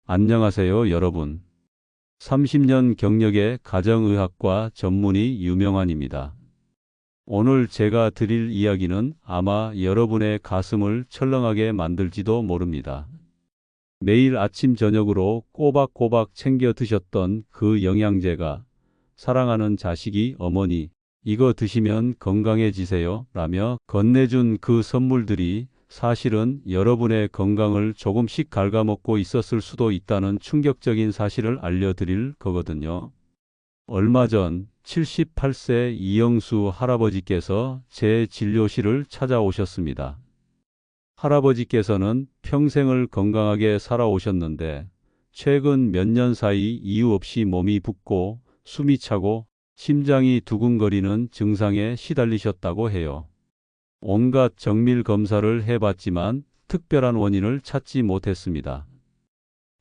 안녕하세요, 여러분. 30년 경력의 가정의학과 전문의 유명환입니다. 오늘 제가 드릴 이야기는 아마 여러분의 가슴을 철렁하게 만들지도 모릅니다. 매일 아침 저녁으로 꼬박꼬박 챙겨 드셨던 그 영양제가 사랑하는 자식이 어머니, 이거 드시면 건강해지세요 라며 건네준 그 선물들이 사실은 여러분의 건강을 조금씩 갉아먹고 있었을 수도 있다는 충격적인 사실을 알려드릴 거거든요. 얼마 전 78세 이영수 할아버지께서 제 진료실을 찾아오셨습니다. 할아버지께서는 평생을 건강하게 살아오셨는데 최근 몇 년 사이 이유 없이 몸이 붓고 숨이 차고 심장이 두근거리는 증상에 시달리셨다고 해요. 온갖 정밀 검사를 해봤지만 특별한 원인을 찾지 못했습니다.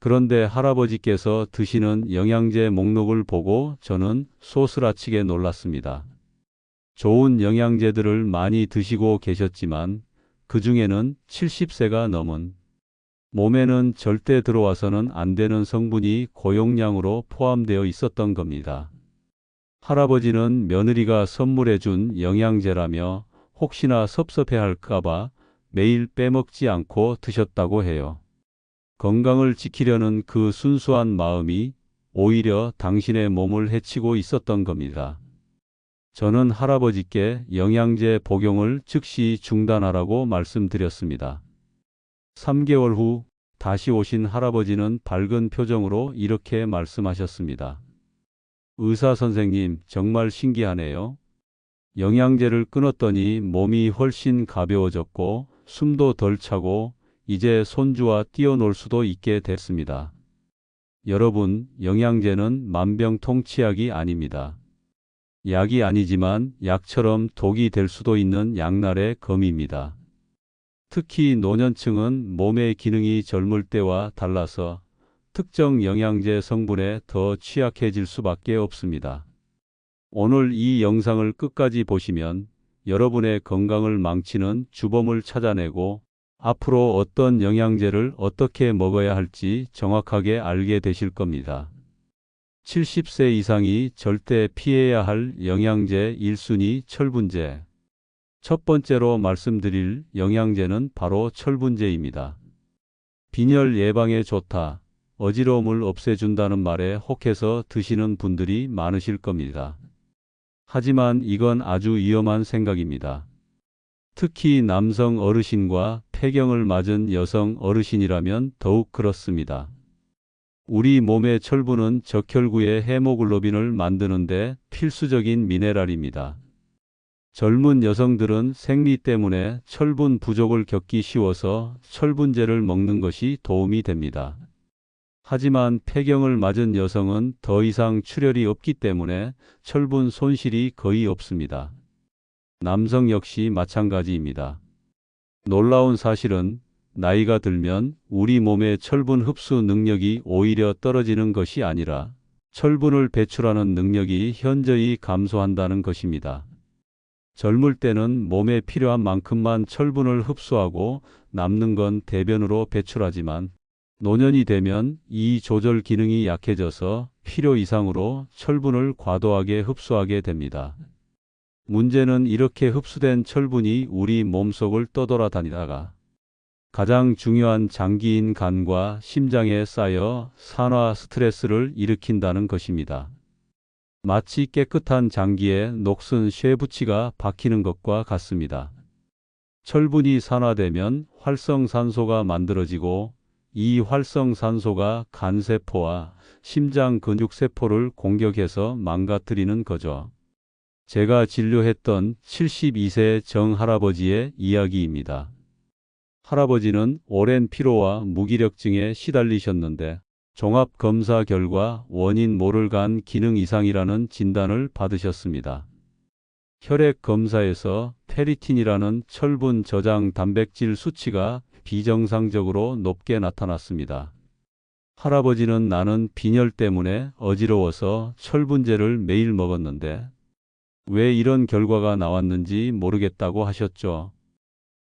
그런데 할아버지께서 드시는 영양제 목록을 보고 저는 소스라치게 놀랐습니다. 좋은 영양제들을 많이 드시고 계셨지만 그 중에는 70세가 넘은 몸에는 절대 들어와서는 안 되는 성분이 고용량으로 포함되어 있었던 겁니다. 할아버지는 며느리가 선물해준 영양제라며 혹시나 섭섭해할까봐 매일 빼먹지 않고 드셨다고 해요. 건강을 지키려는 그 순수한 마음이 오히려 당신의 몸을 해치고 있었던 겁니다. 저는 할아버지께 영양제 복용을 즉시 중단하라고 말씀드렸습니다. 3개월 후 다시 오신 할아버지는 밝은 표정으로 이렇게 말씀하셨습니다. 의사 선생님, 정말 신기하네요. 영양제를 끊었더니 몸이 훨씬 가벼워졌고 숨도 덜 차고 이제 손주와 뛰어놀 수도 있게 됐습니다. 여러분, 영양제는 만병통치약이 아닙니다. 약이 아니지만 약처럼 독이 될 수도 있는 양날의 검입니다. 특히 노년층은 몸의 기능이 젊을 때와 달라서 특정 영양제 성분에 더 취약해질 수밖에 없습니다. 오늘 이 영상을 끝까지 보시면 여러분의 건강을 망치는 주범을 찾아내고 앞으로 어떤 영양제를 어떻게 먹어야 할지 정확하게 알게 되실 겁니다. 70세 이상이 절대 피해야 할 영양제 1순위 철분제. 첫 번째로 말씀드릴 영양제는 바로 철분제입니다. 빈혈 예방에 좋다, 어지러움을 없애준다는 말에 혹해서 드시는 분들이 많으실 겁니다. 하지만 이건 아주 위험한 생각입니다. 특히 남성 어르신과 폐경을 맞은 여성 어르신이라면 더욱 그렇습니다. 우리 몸의 철분은 적혈구의 헤모글로빈을 만드는데 필수적인 미네랄입니다. 젊은 여성들은 생리 때문에 철분 부족을 겪기 쉬워서 철분제를 먹는 것이 도움이 됩니다. 하지만 폐경을 맞은 여성은 더 이상 출혈이 없기 때문에 철분 손실이 거의 없습니다. 남성 역시 마찬가지입니다. 놀라운 사실은 나이가 들면 우리 몸의 철분 흡수 능력이 오히려 떨어지는 것이 아니라 철분을 배출하는 능력이 현저히 감소한다는 것입니다. 젊을 때는 몸에 필요한 만큼만 철분을 흡수하고 남는 건 대변으로 배출하지만 노년이 되면 이 조절 기능이 약해져서 필요 이상으로 철분을 과도하게 흡수하게 됩니다. 문제는 이렇게 흡수된 철분이 우리 몸속을 떠돌아다니다가 가장 중요한 장기인 간과 심장에 쌓여 산화 스트레스를 일으킨다는 것입니다. 마치 깨끗한 장기에 녹슨 쇠붙이가 박히는 것과 같습니다. 철분이 산화되면 활성산소가 만들어지고 이 활성산소가 간세포와 심장 근육세포를 공격해서 망가뜨리는 거죠. 제가 진료했던 72세 정할아버지의 이야기입니다. 할아버지는 오랜 피로와 무기력증에 시달리셨는데 종합검사 결과 원인 모를 간 기능 이상이라는 진단을 받으셨습니다. 혈액 검사에서 페리틴이라는 철분 저장 단백질 수치가 비정상적으로 높게 나타났습니다. 할아버지는 나는 빈혈 때문에 어지러워서 철분제를 매일 먹었는데 왜 이런 결과가 나왔는지 모르겠다고 하셨죠.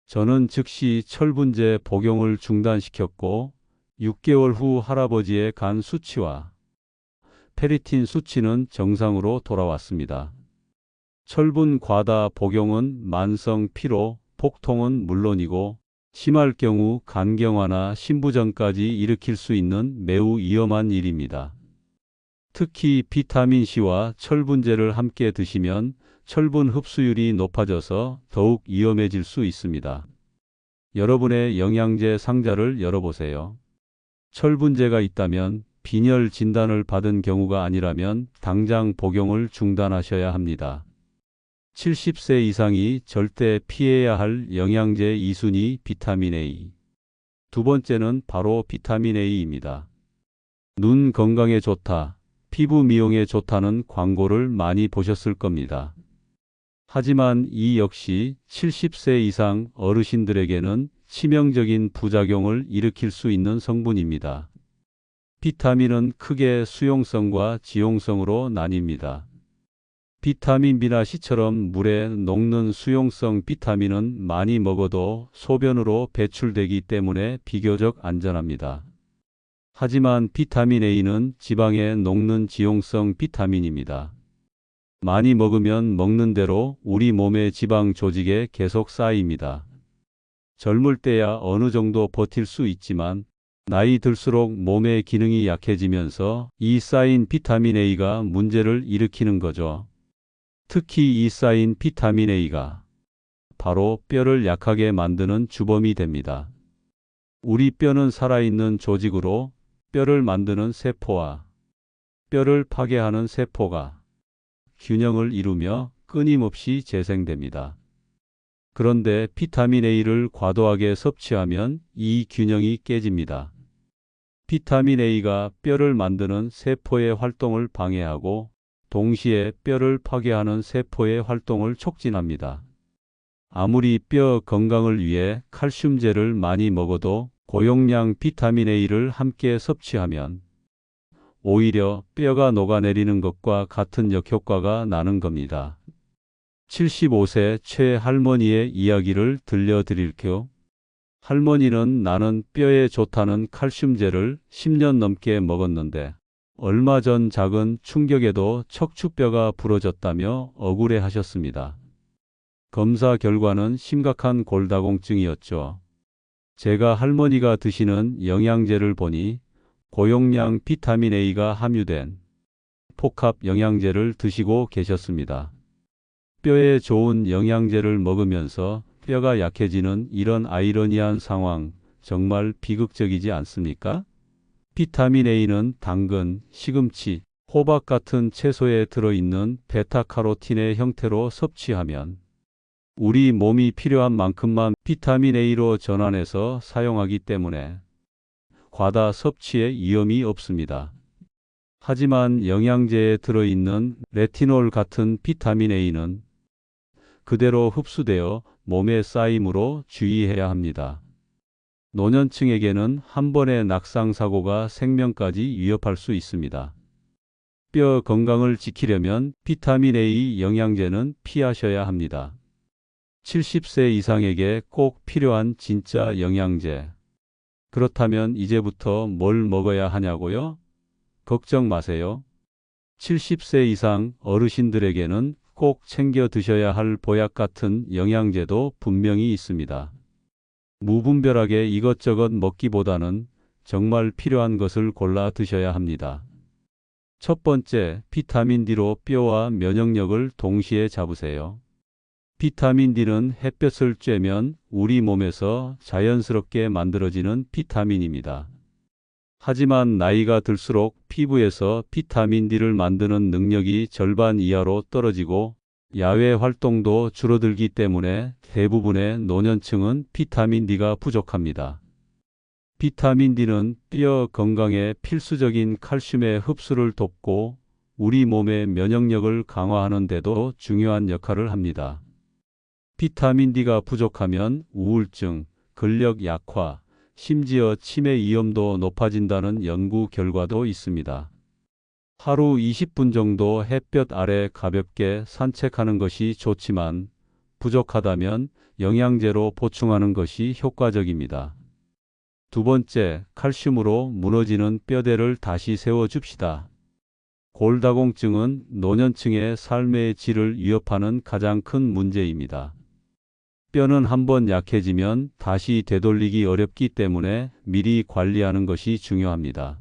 저는 즉시 철분제 복용을 중단시켰고 6개월 후 할아버지의 간 수치와 페리틴 수치는 정상으로 돌아왔습니다. 철분 과다 복용은 만성 피로, 복통은 물론이고 심할 경우 간경화나 심부전까지 일으킬 수 있는 매우 위험한 일입니다. 특히 비타민C와 철분제를 함께 드시면 철분 흡수율이 높아져서 더욱 위험해질 수 있습니다. 여러분의 영양제 상자를 열어보세요. 철분제가 있다면 빈혈 진단을 받은 경우가 아니라면 당장 복용을 중단하셔야 합니다. 70세 이상이 절대 피해야 할 영양제 2순위 비타민 A. 두 번째는 바로 비타민 A입니다. 눈 건강에 좋다, 피부 미용에 좋다는 광고를 많이 보셨을 겁니다. 하지만 이 역시 70세 이상 어르신들에게는 치명적인 부작용을 일으킬 수 있는 성분입니다. 비타민은 크게 수용성과 지용성으로 나뉩니다. 비타민 B나 C처럼 물에 녹는 수용성 비타민은 많이 먹어도 소변으로 배출되기 때문에 비교적 안전합니다. 하지만 비타민 A는 지방에 녹는 지용성 비타민입니다. 많이 먹으면 먹는 대로 우리 몸의 지방 조직에 계속 쌓입니다. 젊을 때야 어느 정도 버틸 수 있지만 나이 들수록 몸의 기능이 약해지면서 이 쌓인 비타민 A가 문제를 일으키는 거죠. 특히 이 쌓인 비타민 A가 바로 뼈를 약하게 만드는 주범이 됩니다. 우리 뼈는 살아있는 조직으로 뼈를 만드는 세포와 뼈를 파괴하는 세포가 균형을 이루며 끊임없이 재생됩니다. 그런데 비타민 A를 과도하게 섭취하면 이 균형이 깨집니다. 비타민 A가 뼈를 만드는 세포의 활동을 방해하고 동시에 뼈를 파괴하는 세포의 활동을 촉진합니다. 아무리 뼈 건강을 위해 칼슘제를 많이 먹어도 고용량 비타민 A를 함께 섭취하면 오히려 뼈가 녹아내리는 것과 같은 역효과가 나는 겁니다. 75세 최할머니의 이야기를 들려드릴게요. 할머니는 나는 뼈에 좋다는 칼슘제를 10년 넘게 먹었는데 얼마 전 작은 충격에도 척추뼈가 부러졌다며 억울해 하셨습니다. 검사 결과는 심각한 골다공증이었죠. 제가 할머니가 드시는 영양제를 보니 고용량 비타민 A가 함유된 복합 영양제를 드시고 계셨습니다. 뼈에 좋은 영양제를 먹으면서 뼈가 약해지는 이런 아이러니한 상황 정말 비극적이지 않습니까? 비타민 A는 당근, 시금치, 호박 같은 채소에 들어있는 베타카로틴의 형태로 섭취하면 우리 몸이 필요한 만큼만 비타민 A로 전환해서 사용하기 때문에 과다 섭취에 위험이 없습니다. 하지만 영양제에 들어있는 레티놀 같은 비타민 A는 그대로 흡수되어 몸에 쌓이므로 주의해야 합니다. 노년층에게는 한 번의 낙상사고가 생명까지 위협할 수 있습니다. 뼈 건강을 지키려면 비타민 A 영양제는 피하셔야 합니다. 70세 이상에게 꼭 필요한 진짜 영양제. 그렇다면 이제부터 뭘 먹어야 하냐고요? 걱정 마세요. 70세 이상 어르신들에게는 꼭 챙겨 드셔야 할 보약 같은 영양제도 분명히 있습니다. 무분별하게 이것저것 먹기보다는 정말 필요한 것을 골라 드셔야 합니다. 첫 번째, 비타민 D로 뼈와 면역력을 동시에 잡으세요. 비타민 D는 햇볕을 쬐면 우리 몸에서 자연스럽게 만들어지는 비타민입니다. 하지만 나이가 들수록 피부에서 비타민 D를 만드는 능력이 절반 이하로 떨어지고 야외 활동도 줄어들기 때문에 대부분의 노년층은 비타민 D가 부족합니다. 비타민 D는 뼈 건강에 필수적인 칼슘의 흡수를 돕고 우리 몸의 면역력을 강화하는 데도 중요한 역할을 합니다. 비타민 D가 부족하면 우울증, 근력 약화, 심지어 치매 위험도 높아진다는 연구 결과도 있습니다. 하루 20분 정도 햇볕 아래 가볍게 산책하는 것이 좋지만 부족하다면 영양제로 보충하는 것이 효과적입니다. 두 번째, 칼슘으로 무너지는 뼈대를 다시 세워줍시다. 골다공증은 노년층의 삶의 질을 위협하는 가장 큰 문제입니다. 뼈는 한번 약해지면 다시 되돌리기 어렵기 때문에 미리 관리하는 것이 중요합니다.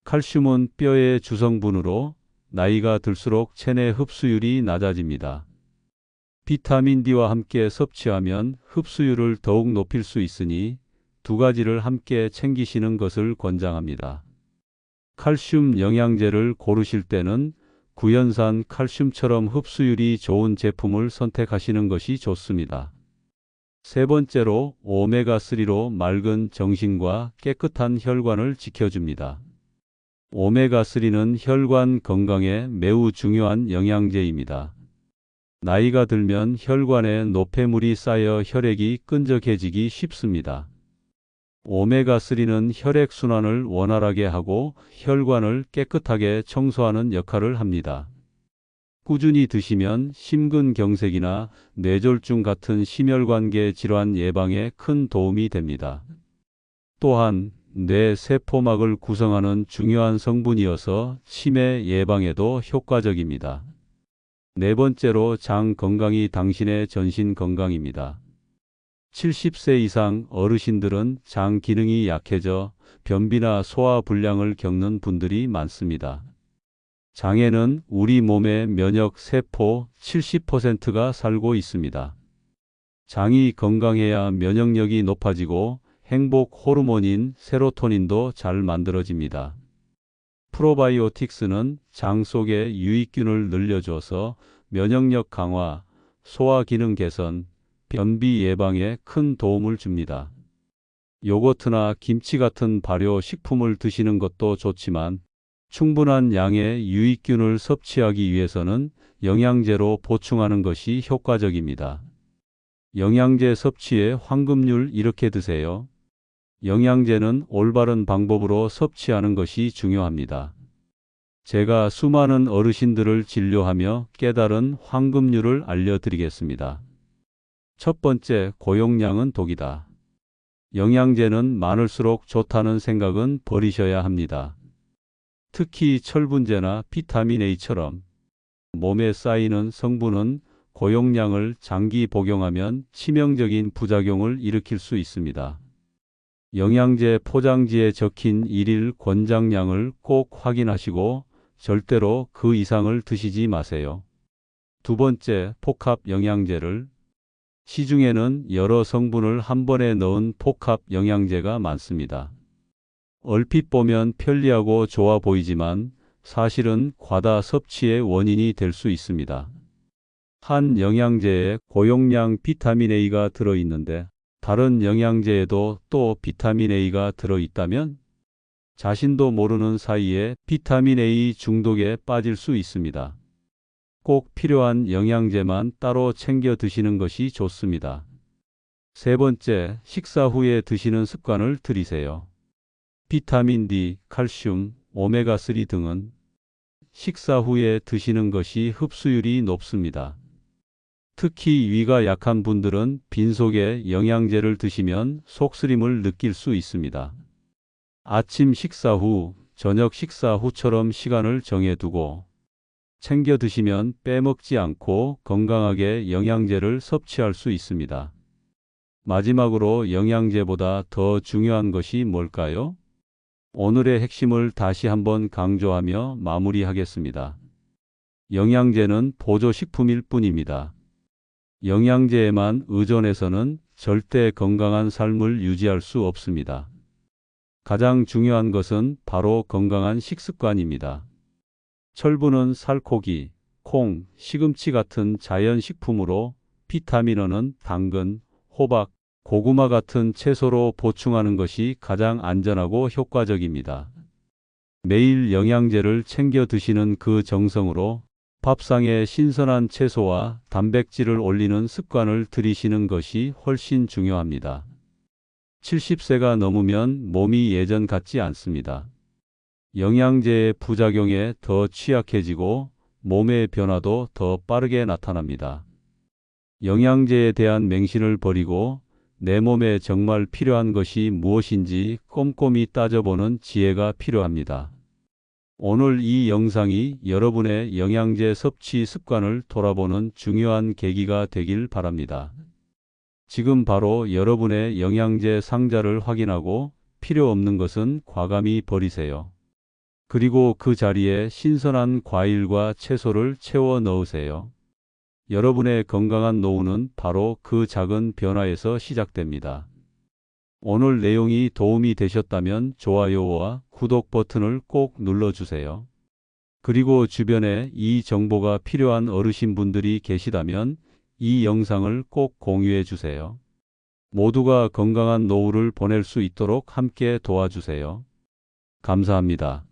칼슘은 뼈의 주성분으로 나이가 들수록 체내 흡수율이 낮아집니다. 비타민 D와 함께 섭취하면 흡수율을 더욱 높일 수 있으니 두 가지를 함께 챙기시는 것을 권장합니다. 칼슘 영양제를 고르실 때는 구연산 칼슘처럼 흡수율이 좋은 제품을 선택하시는 것이 좋습니다. 세 번째로 오메가3로 맑은 정신과 깨끗한 혈관을 지켜줍니다. 오메가3는 혈관 건강에 매우 중요한 영양제입니다. 나이가 들면 혈관에 노폐물이 쌓여 혈액이 끈적해지기 쉽습니다. 오메가3는 혈액순환을 원활하게 하고 혈관을 깨끗하게 청소하는 역할을 합니다. 꾸준히 드시면 심근경색이나 뇌졸중 같은 심혈관계 질환 예방에 큰 도움이 됩니다. 또한 뇌 세포막을 구성하는 중요한 성분이어서 치매 예방에도 효과적입니다. 네 번째로 장 건강이 당신의 전신 건강입니다. 70세 이상 어르신들은 장 기능이 약해져 변비나 소화 불량을 겪는 분들이 많습니다. 장에는 우리 몸의 면역 세포 70%가 살고 있습니다. 장이 건강해야 면역력이 높아지고 행복 호르몬인 세로토닌도 잘 만들어집니다. 프로바이오틱스는 장 속의 유익균을 늘려줘서 면역력 강화, 소화 기능 개선, 변비 예방에 큰 도움을 줍니다. 요거트나 김치 같은 발효 식품을 드시는 것도 좋지만 충분한 양의 유익균을 섭취하기 위해서는 영양제로 보충하는 것이 효과적입니다. 영양제 섭취의 황금률 이렇게 드세요. 영양제는 올바른 방법으로 섭취하는 것이 중요합니다. 제가 수많은 어르신들을 진료하며 깨달은 황금률을 알려드리겠습니다. 첫 번째, 고용량은 독이다. 영양제는 많을수록 좋다는 생각은 버리셔야 합니다. 특히 철분제나 비타민 A처럼 몸에 쌓이는 성분은 고용량을 장기 복용하면 치명적인 부작용을 일으킬 수 있습니다. 영양제 포장지에 적힌 일일 권장량을 꼭 확인하시고 절대로 그 이상을 드시지 마세요. 두 번째, 복합 영양제를 시중에는 여러 성분을 한 번에 넣은 복합 영양제가 많습니다. 얼핏 보면 편리하고 좋아 보이지만 사실은 과다 섭취의 원인이 될 수 있습니다. 한 영양제에 고용량 비타민 A가 들어있는데 다른 영양제에도 또 비타민 A가 들어있다면 자신도 모르는 사이에 비타민 A 중독에 빠질 수 있습니다. 꼭 필요한 영양제만 따로 챙겨 드시는 것이 좋습니다. 세 번째, 식사 후에 드시는 습관을 들이세요. 비타민 D, 칼슘, 오메가3 등은 식사 후에 드시는 것이 흡수율이 높습니다. 특히 위가 약한 분들은 빈속에 영양제를 드시면 속쓰림을 느낄 수 있습니다. 아침 식사 후, 저녁 식사 후처럼 시간을 정해두고 챙겨 드시면 빼먹지 않고 건강하게 영양제를 섭취할 수 있습니다. 마지막으로 영양제보다 더 중요한 것이 뭘까요? 오늘의 핵심을 다시 한번 강조하며 마무리하겠습니다. 영양제는 보조식품일 뿐입니다. 영양제에만 의존해서는 절대 건강한 삶을 유지할 수 없습니다. 가장 중요한 것은 바로 건강한 식습관입니다. 철분은 살코기, 콩, 시금치 같은 자연식품으로 비타민은 당근, 호박, 고구마 같은 채소로 보충하는 것이 가장 안전하고 효과적입니다. 매일 영양제를 챙겨 드시는 그 정성으로 밥상에 신선한 채소와 단백질을 올리는 습관을 들이시는 것이 훨씬 중요합니다. 70세가 넘으면 몸이 예전 같지 않습니다. 영양제의 부작용에 더 취약해지고 몸의 변화도 더 빠르게 나타납니다. 영양제에 대한 맹신을 버리고 내 몸에 정말 필요한 것이 무엇인지 꼼꼼히 따져보는 지혜가 필요합니다. 오늘 이 영상이 여러분의 영양제 섭취 습관을 돌아보는 중요한 계기가 되길 바랍니다. 지금 바로 여러분의 영양제 상자를 확인하고 필요 없는 것은 과감히 버리세요. 그리고 그 자리에 신선한 과일과 채소를 채워 넣으세요. 여러분의 건강한 노후는 바로 그 작은 변화에서 시작됩니다. 오늘 내용이 도움이 되셨다면 좋아요와 구독 버튼을 꼭 눌러주세요. 그리고 주변에 이 정보가 필요한 어르신분들이 계시다면 이 영상을 꼭 공유해 주세요. 모두가 건강한 노후를 보낼 수 있도록 함께 도와주세요. 감사합니다.